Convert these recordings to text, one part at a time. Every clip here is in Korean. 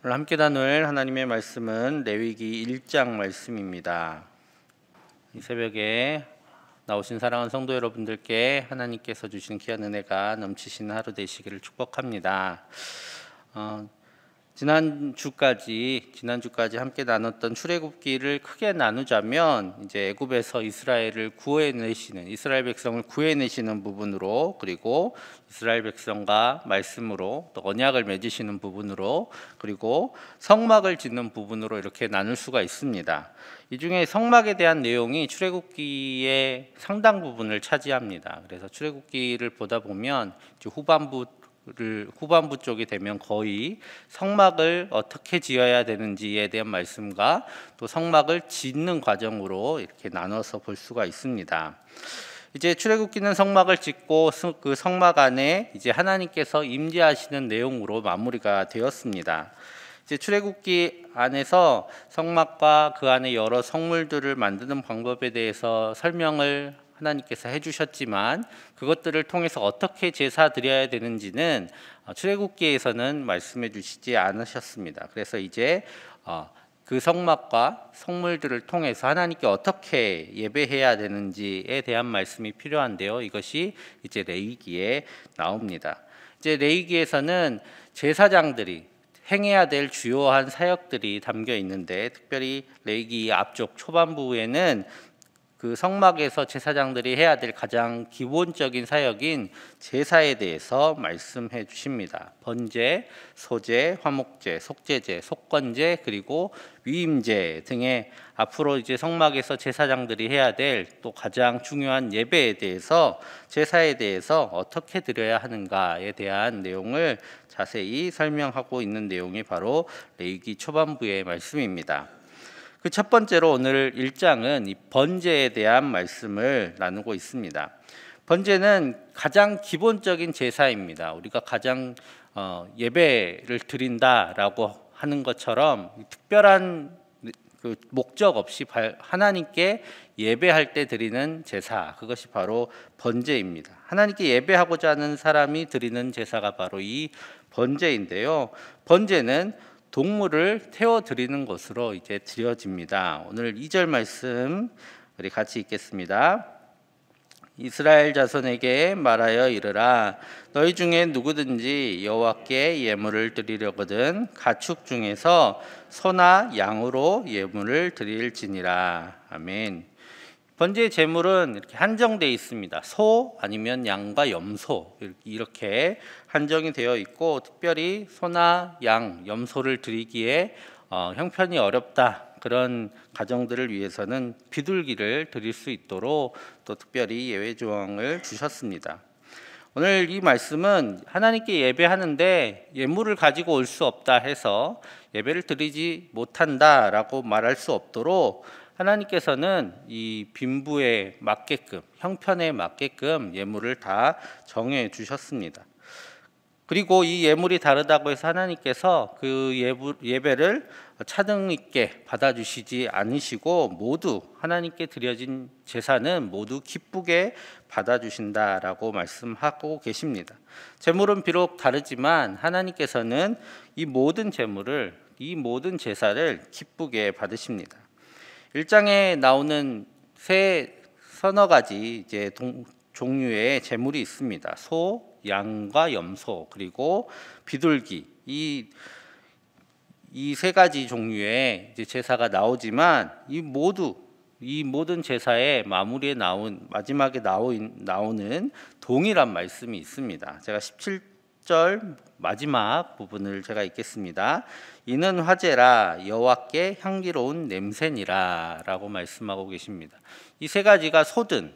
오늘 함께 나눌 하나님의 말씀은 레위기 1장 말씀입니다. 이 새벽에 나오신 사랑하는 성도 여러분들께 하나님께서 주신 귀한 은혜가 넘치시는 하루 되시기를 축복합니다. 지난주까지 함께 나눴던 출애굽기를 크게 나누자면 이제 애굽에서 이스라엘 백성을 구해내시는 부분으로, 그리고 이스라엘 백성과 말씀으로 또 언약을 맺으시는 부분으로, 그리고 성막을 짓는 부분으로 이렇게 나눌 수가 있습니다. 이 중에 성막에 대한 내용이 출애굽기의 상당 부분을 차지합니다. 그래서 출애굽기를 보다 보면 이제 후반부 쪽이 되면 거의 성막을 어떻게 지어야 되는지에 대한 말씀과 또 성막을 짓는 과정으로 이렇게 나눠서 볼 수가 있습니다. 이제 출애굽기는 성막을 짓고 그 성막 안에 이제 하나님께서 임재하시는 내용으로 마무리가 되었습니다. 이제 출애굽기 안에서 성막과 그 안에 여러 성물들을 만드는 방법에 대해서 설명을 하나님께서 해주셨지만 그것들을 통해서 어떻게 제사 드려야 되는지는 출애굽기에서는 말씀해 주시지 않으셨습니다. 그래서 이제 그 성막과 성물들을 통해서 하나님께 어떻게 예배해야 되는지에 대한 말씀이 필요한데요. 이것이 이제 레위기에 나옵니다. 이제 레위기에서는 제사장들이 행해야 될 주요한 사역들이 담겨 있는데, 특별히 레위기 앞쪽 초반부에는 그 성막에서 제사장들이 해야 될 가장 기본적인 사역인 제사에 대해서 말씀해 주십니다. 번제, 소제, 화목제, 속죄제, 속건제, 그리고 위임제 등의 앞으로 이제 성막에서 제사장들이 해야 될 또 가장 중요한 예배에 대해서, 제사에 대해서 어떻게 드려야 하는가에 대한 내용을 자세히 설명하고 있는 내용이 바로 레위기 초반부의 말씀입니다. 그 첫 번째로 오늘 1장은 이 번제에 대한 말씀을 나누고 있습니다. 번제는 가장 기본적인 제사입니다. 우리가 가장 예배를 드린다라고 하는 것처럼 특별한 그 목적 없이 하나님께 예배할 때 드리는 제사, 그것이 바로 번제입니다. 하나님께 예배하고자 하는 사람이 드리는 제사가 바로 이 번제인데요. 번제는 동물을 태워 드리는 것으로 이제 드려집니다. 오늘 2절 말씀 우리 같이 읽겠습니다. 이스라엘 자손에게 말하여 이르라. 너희 중에 누구든지 여호와께 예물을 드리려거든 가축 중에서 소나 양으로 예물을 드릴지니라. 아멘. 번제의 제물은 이렇게 한정되어 있습니다. 소 아니면 양과 염소 이렇게 한정이 되어 있고, 특별히 소나 양, 염소를 드리기에 형편이 어렵다, 그런 가정들을 위해서는 비둘기를 드릴 수 있도록 또 특별히 예외 조항을 주셨습니다. 오늘 이 말씀은 하나님께 예배하는데 예물을 가지고 올 수 없다 해서 예배를 드리지 못한다라고 말할 수 없도록 하나님께서는 이 빈부에 맞게끔, 형편에 맞게끔 예물을 다 정해 주셨습니다. 그리고 이 예물이 다르다고 해서 하나님께서 그 예배를 차등 있게 받아주시지 않으시고, 모두 하나님께 드려진 제사는 모두 기쁘게 받아주신다라고 말씀하고 계십니다. 제물은 비록 다르지만 하나님께서는 이 모든 제물을, 이 모든 제사를 기쁘게 받으십니다. 1장에 나오는 서너 가지 이제 종류의 제물이 있습니다. 소, 양과 염소, 그리고 비둘기, 이 세 가지 종류의 이제 제사가 나오지만 이 모든 제사의 마무리에 마지막에 나오는 동일한 말씀이 있습니다. 제가 17절 마지막 부분을 제가 읽겠습니다. 이는 화제라, 여호와께 향기로운 냄새니라 라고 말씀하고 계십니다. 이 세 가지가 소든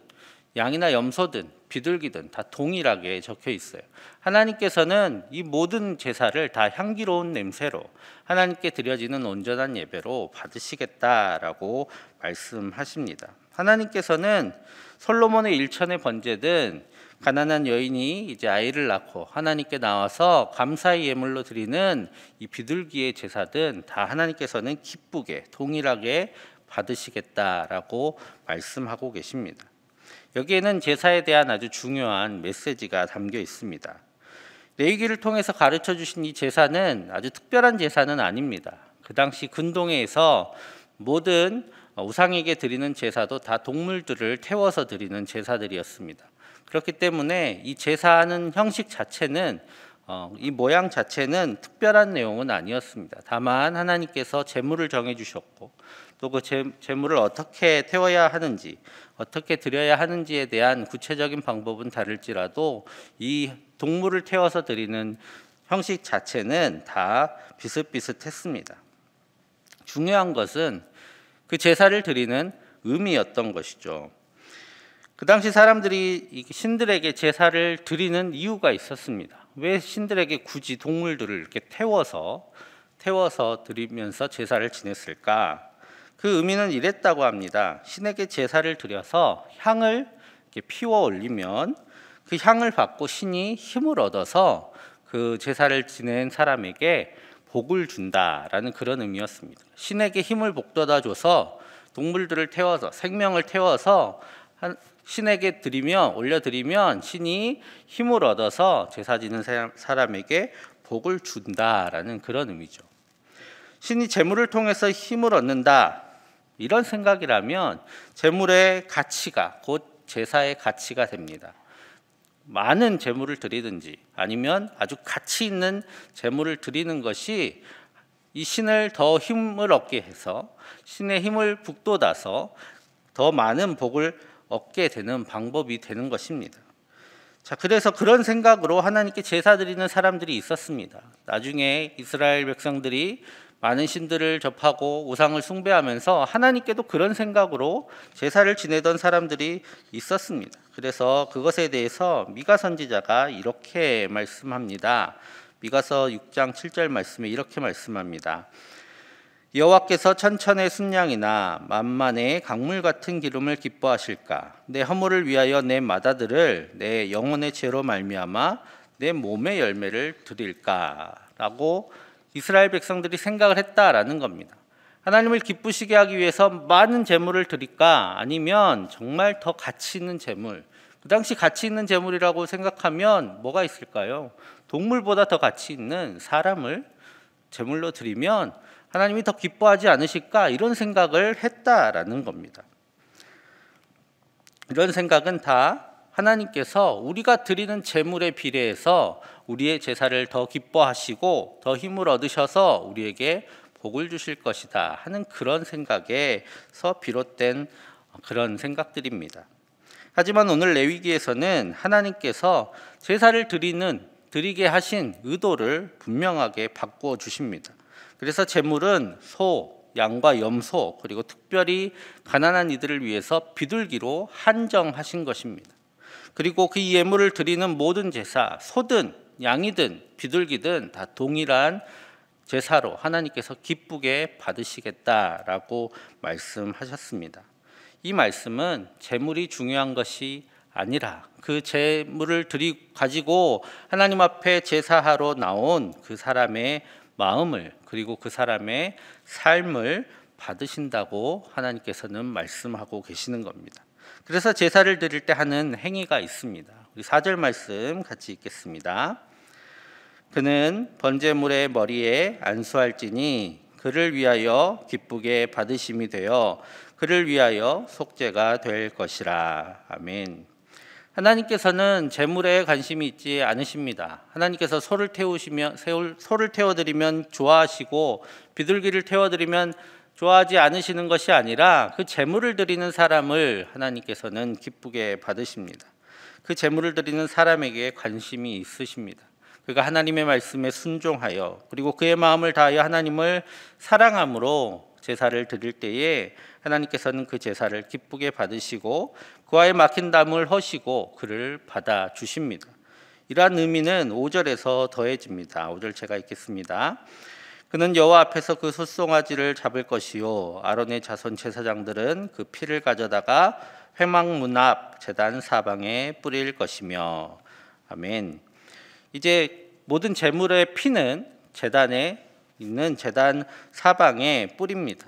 양이나 염소든 비둘기든 다 동일하게 적혀 있어요. 하나님께서는 이 모든 제사를 다 향기로운 냄새로, 하나님께 드려지는 온전한 예배로 받으시겠다라고 말씀하십니다. 하나님께서는 솔로몬의 일천의 번제든 가난한 여인이 이제 아이를 낳고 하나님께 나와서 감사의 예물로 드리는 이 비둘기의 제사든 다 하나님께서는 기쁘게 동일하게 받으시겠다라고 말씀하고 계십니다. 여기에는 제사에 대한 아주 중요한 메시지가 담겨 있습니다. 레위기를 통해서 가르쳐 주신 이 제사는 아주 특별한 제사는 아닙니다. 그 당시 근동에서 모든 우상에게 드리는 제사도 다 동물들을 태워서 드리는 제사들이었습니다. 그렇기 때문에 이 제사하는 형식 자체는 이 모양 자체는 특별한 내용은 아니었습니다. 다만 하나님께서 제물을 정해 주셨고 또 그 제물을 어떻게 태워야 하는지 어떻게 드려야 하는지에 대한 구체적인 방법은 다를지라도 이 동물을 태워서 드리는 형식 자체는 다 비슷비슷했습니다. 중요한 것은 그 제사를 드리는 의미였던 것이죠. 그 당시 사람들이 신들에게 제사를 드리는 이유가 있었습니다. 왜 신들에게 굳이 동물들을 이렇게 태워서 드리면서 제사를 지냈을까? 그 의미는 이랬다고 합니다. 신에게 제사를 드려서 향을 이렇게 피워 올리면 그 향을 받고 신이 힘을 얻어서 그 제사를 지낸 사람에게 복을 준다라는 그런 의미였습니다. 신에게 힘을 북돋아 줘서 동물들을 태워서 생명을 태워서 신에게 올려드리면 신이 힘을 얻어서 제사 지는 사람에게 복을 준다라는 그런 의미죠. 신이 제물을 통해서 힘을 얻는다 이런 생각이라면 제물의 가치가 곧 제사의 가치가 됩니다. 많은 제물을 드리든지 아니면 아주 가치 있는 제물을 드리는 것이 이 신을 더 힘을 얻게 해서 신의 힘을 북돋아서 더 많은 복을 얻게 되는 방법이 되는 것입니다. 자, 그래서 그런 생각으로 하나님께 제사 드리는 사람들이 있었습니다. 나중에 이스라엘 백성들이 많은 신들을 접하고 우상을 숭배하면서 하나님께도 그런 생각으로 제사를 지내던 사람들이 있었습니다. 그래서 그것에 대해서 미가 선지자가 이렇게 말씀합니다. 미가서 6장 7절 말씀에 이렇게 말씀합니다. 여호와께서 천천의 순양이나 만만의 강물 같은 기름을 기뻐하실까? 내 허물을 위하여 내 마다들을 내 영혼의 죄로 말미암아 내 몸의 열매를 드릴까? 라고 이스라엘 백성들이 생각을 했다라는 겁니다. 하나님을 기쁘시게 하기 위해서 많은 제물을 드릴까? 아니면 정말 더 가치 있는 제물, 그 당시 가치 있는 제물이라고 생각하면 뭐가 있을까요? 동물보다 더 가치 있는 사람을 제물로 드리면 하나님이 더 기뻐하지 않으실까? 이런 생각을 했다라는 겁니다. 이런 생각은 다 하나님께서 우리가 드리는 제물에 비례해서 우리의 제사를 더 기뻐하시고 더 힘을 얻으셔서 우리에게 복을 주실 것이다 하는 그런 생각에서 비롯된 그런 생각들입니다. 하지만 오늘 레위기에서는 하나님께서 제사를 드리게 하신 의도를 분명하게 바꾸어 주십니다. 그래서 제물은 소, 양과 염소 그리고 특별히 가난한 이들을 위해서 비둘기로 한정하신 것입니다. 그리고 그 예물을 드리는 모든 제사, 소든 양이든 비둘기든 다 동일한 제사로 하나님께서 기쁘게 받으시겠다라고 말씀하셨습니다. 이 말씀은 제물이 중요한 것이 아니라 그 제물을 가지고 하나님 앞에 제사하러 나온 그 사람의 마음을 그리고 그 사람의 삶을 받으신다고 하나님께서는 말씀하고 계시는 겁니다. 그래서 제사를 드릴 때 하는 행위가 있습니다. 우리 4절 말씀 같이 읽겠습니다. 그는 번제물의 머리에 안수할지니 그를 위하여 기쁘게 받으심이 되어 그를 위하여 속죄가 될 것이라. 아멘. 하나님께서는 제물에 관심이 있지 않으십니다. 하나님께서 소를 태워드리면 좋아하시고 비둘기를 태워드리면 좋아하지 않으시는 것이 아니라 그 제물을 드리는 사람을 하나님께서는 기쁘게 받으십니다. 그 제물을 드리는 사람에게 관심이 있으십니다. 그가 하나님의 말씀에 순종하여 그리고 그의 마음을 다하여 하나님을 사랑함으로 제사를 드릴 때에 하나님께서는 그 제사를 기쁘게 받으시고 그와의 막힌 담을 허시고 그를 받아 주십니다. 이러한 의미는 5절에서 더해집니다. 5절 제가 읽겠습니다. 그는 여호와 앞에서 그 숫송아지를 잡을 것이요 아론의 자손 제사장들은 그 피를 가져다가 회막문 앞 제단 사방에 뿌릴 것이며. 아멘. 이제 모든 제물의 피는 제단에 있는 제단 사방에 뿌립니다.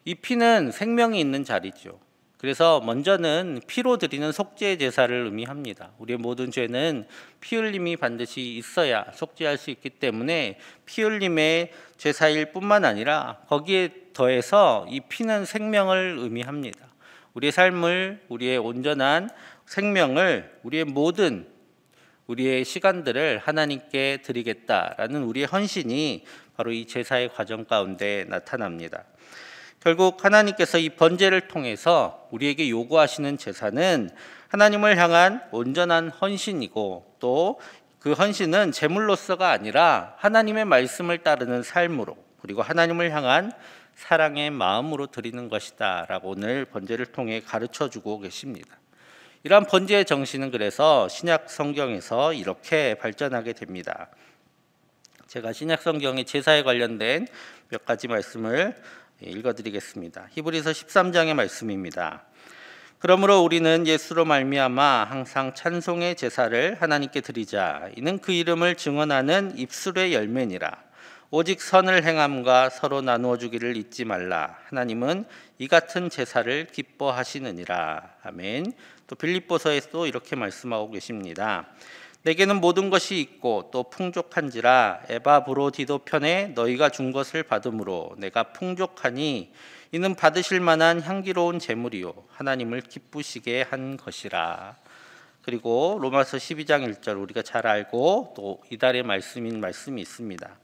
이 피는 생명이 있는 자리죠. 그래서 먼저는 피로 드리는 속죄 제사를 의미합니다. 우리의 모든 죄는 피 흘림이 반드시 있어야 속죄할 수 있기 때문에 피 흘림의 제사일 뿐만 아니라 거기에 더해서 이 피는 생명을 의미합니다. 우리의 삶을, 우리의 온전한 생명을, 우리의 시간들을 하나님께 드리겠다라는 우리의 헌신이 바로 이 제사의 과정 가운데 나타납니다. 결국 하나님께서 이 번제를 통해서 우리에게 요구하시는 제사는 하나님을 향한 온전한 헌신이고, 또 그 헌신은 제물로서가 아니라 하나님의 말씀을 따르는 삶으로, 그리고 하나님을 향한 사랑의 마음으로 드리는 것이다 라고 오늘 번제를 통해 가르쳐주고 계십니다. 이러한 번제의 정신은 그래서 신약 성경에서 이렇게 발전하게 됩니다. 제가 신약 성경의 제사에 관련된 몇 가지 말씀을 읽어드리겠습니다. 히브리서 13장의 말씀입니다. 그러므로 우리는 예수로 말미암아 항상 찬송의 제사를 하나님께 드리자. 이는 그 이름을 증언하는 입술의 열매니라. 오직 선을 행함과 서로 나누어 주기를 잊지 말라. 하나님은 이 같은 제사를 기뻐하시느니라. 아멘. 또 빌립보서에서도 이렇게 말씀하고 계십니다. 내게는 모든 것이 있고 또 풍족한지라 에바브로디도 편에 너희가 준 것을 받음으로 내가 풍족하니 이는 받으실 만한 향기로운 제물이요 하나님을 기쁘시게 한 것이라. 그리고 로마서 12장 1절 우리가 잘 알고 또 이달의 말씀인 말씀이 있습니다.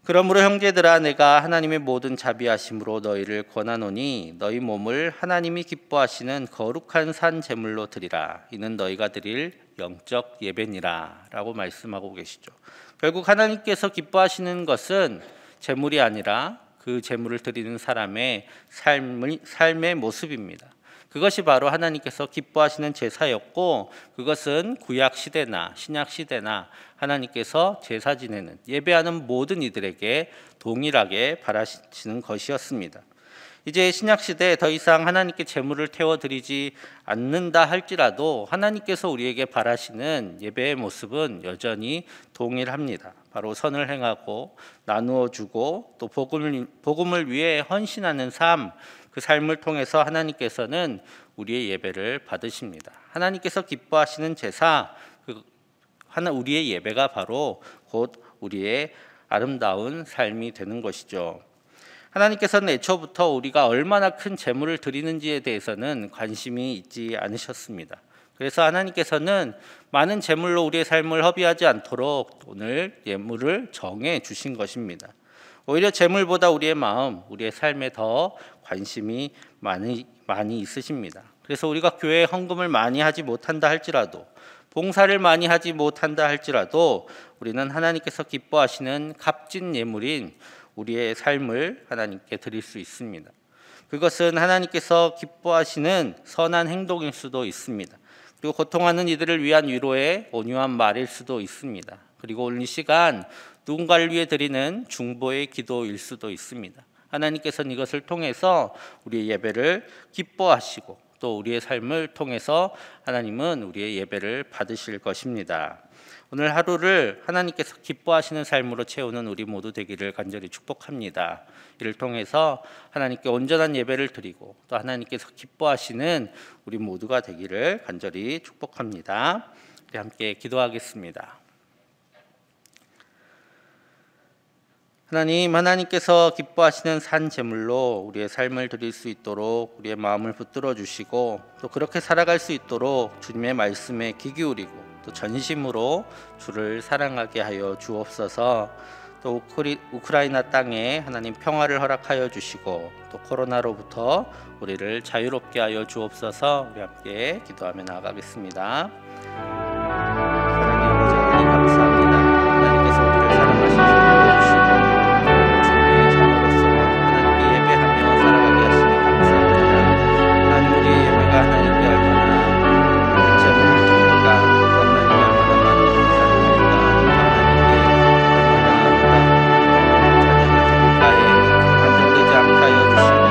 그러므로 형제들아 내가 하나님의 모든 자비하심으로 너희를 권하노니 너희 몸을 하나님이 기뻐하시는 거룩한 산 제물로 드리라. 이는 너희가 드릴 영적 예배니라 라고 말씀하고 계시죠. 결국 하나님께서 기뻐하시는 것은 제물이 아니라 그 제물을 드리는 사람의 삶의 모습입니다. 그것이 바로 하나님께서 기뻐하시는 제사였고, 그것은 구약 시대나 신약 시대나 하나님께서 제사 지내는 예배하는 모든 이들에게 동일하게 바라시는 것이었습니다. 이제 신약 시대에 더 이상 하나님께 제물을 태워드리지 않는다 할지라도 하나님께서 우리에게 바라시는 예배의 모습은 여전히 동일합니다. 바로 선을 행하고 나누어 주고 또 복음을 위해 헌신하는 삶, 그 삶을 통해서 하나님께서는 우리의 예배를 받으십니다. 하나님께서 기뻐하시는 제사, 우리의 예배가 바로 곧 우리의 아름다운 삶이 되는 것이죠. 하나님께서는 애초부터 우리가 얼마나 큰 제물을 드리는지에 대해서는 관심이 있지 않으셨습니다. 그래서 하나님께서는 많은 제물로 우리의 삶을 허비하지 않도록 오늘 예물을 정해 주신 것입니다. 오히려 제물보다 우리의 마음, 우리의 삶에 더 관심이 많이 있으십니다. 그래서 우리가 교회에 헌금을 많이 하지 못한다 할지라도, 봉사를 많이 하지 못한다 할지라도 우리는 하나님께서 기뻐하시는 값진 예물인 우리의 삶을 하나님께 드릴 수 있습니다. 그것은 하나님께서 기뻐하시는 선한 행동일 수도 있습니다. 그리고 고통하는 이들을 위한 위로의 온유한 말일 수도 있습니다. 그리고 오늘 이 시간 누군가를 위해 드리는 중보의 기도일 수도 있습니다. 하나님께서는 이것을 통해서 우리의 예배를 기뻐하시고 또 우리의 삶을 통해서 하나님은 우리의 예배를 받으실 것입니다. 오늘 하루를 하나님께서 기뻐하시는 삶으로 채우는 우리 모두 되기를 간절히 축복합니다. 이를 통해서 하나님께 온전한 예배를 드리고 또 하나님께서 기뻐하시는 우리 모두가 되기를 간절히 축복합니다. 우리 함께 기도하겠습니다. 하나님께서 기뻐하시는 산 제물로 우리의 삶을 드릴 수 있도록 우리의 마음을 붙들어 주시고 또 그렇게 살아갈 수 있도록 주님의 말씀에 귀 기울이고 또 전심으로 주를 사랑하게 하여 주옵소서. 또 우크라이나 땅에 하나님 평화를 허락하여 주시고 또 코로나로부터 우리를 자유롭게 하여 주옵소서. 우리 함께 기도하며 나아가겠습니다. 사랑의 아버지 하나님 감사합니다. 하나님께서 우리를 사랑하시고 하나님께 얼마나 제물을 드릴까, 또 하나님께 얼마나 많은 봉사를 할까, 하나님께 얼마나 찬양을 드릴까에 한정되지 않게 하여 주시고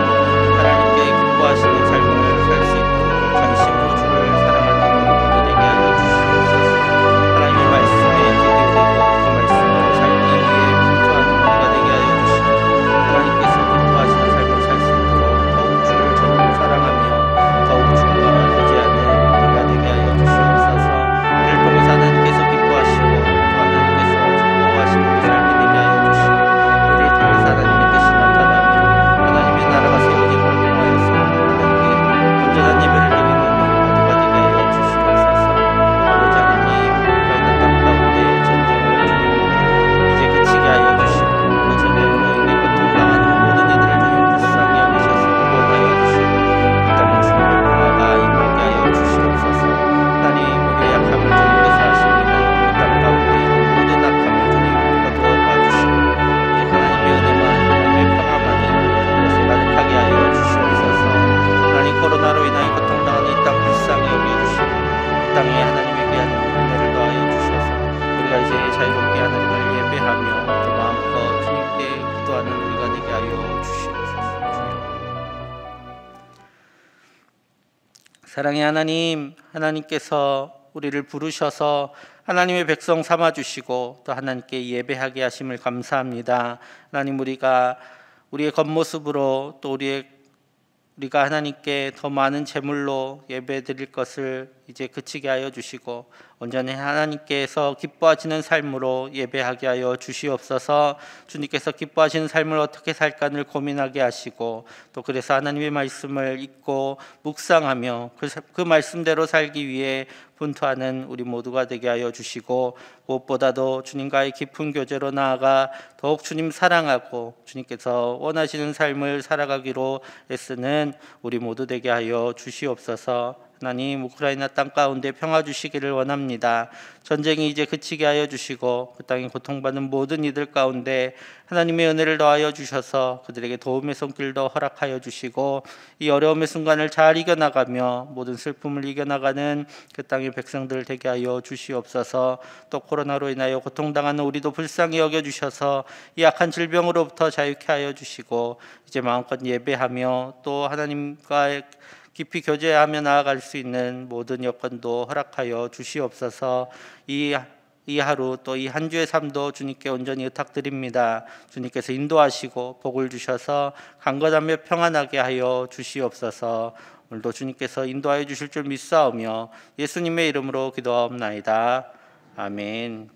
하나님께 기뻐하시는 삶을 살 수 있도록 전심으로 주를 사랑하는 우리 모두 되게 하여 주시옵소서. 땅에 하나님의 귀한 은혜를 더하여 주셔서 우리가 이제 자유롭게 하나님을 예배하며 또 마음껏 주님께 기도하는 우리가 되게 하여 주시옵소서. 사랑의 하나님, 하나님께서 우리를 부르셔서 하나님의 백성 삼아주시고 또 하나님께 예배하게 하심을 감사합니다. 하나님, 우리가 우리의 겉모습으로 또 우리가 하나님께 더 많은 제물로 예배드릴 것을 이제 그치게 하여 주시고 온전히 하나님께서 기뻐하시는 삶으로 예배하게 하여 주시옵소서. 주님께서 기뻐하시는 삶을 어떻게 살까를 고민하게 하시고 또 그래서 하나님의 말씀을 읽고 묵상하며 그 말씀대로 살기 위해 분투하는 우리 모두가 되게 하여 주시고 무엇보다도 주님과의 깊은 교제로 나아가 더욱 주님 사랑하고 주님께서 원하시는 삶을 살아가기로 애쓰는 우리 모두 되게 하여 주시옵소서. 하나님, 우크라이나 땅 가운데 평화 주시기를 원합니다. 전쟁이 이제 그치게 하여 주시고 그 땅에 고통받는 모든 이들 가운데 하나님의 은혜를 더하여 주셔서 그들에게 도움의 손길도 허락하여 주시고 이 어려움의 순간을 잘 이겨나가며 모든 슬픔을 이겨나가는 그 땅의 백성들 되게 하여 주시옵소서. 또 코로나로 인하여 고통당하는 우리도 불쌍히 여겨주셔서 이 악한 질병으로부터 자유케 하여 주시고 이제 마음껏 예배하며 또 하나님과 깊이 교제하며 나아갈 수 있는 모든 여건도 허락하여 주시옵소서. 이 하루 또 이 한 주의 삶도 주님께 온전히 의탁드립니다. 주님께서 인도하시고 복을 주셔서 강건하며 평안하게 하여 주시옵소서. 오늘도 주님께서 인도하여 주실 줄 믿사오며 예수님의 이름으로 기도하옵나이다. 아멘.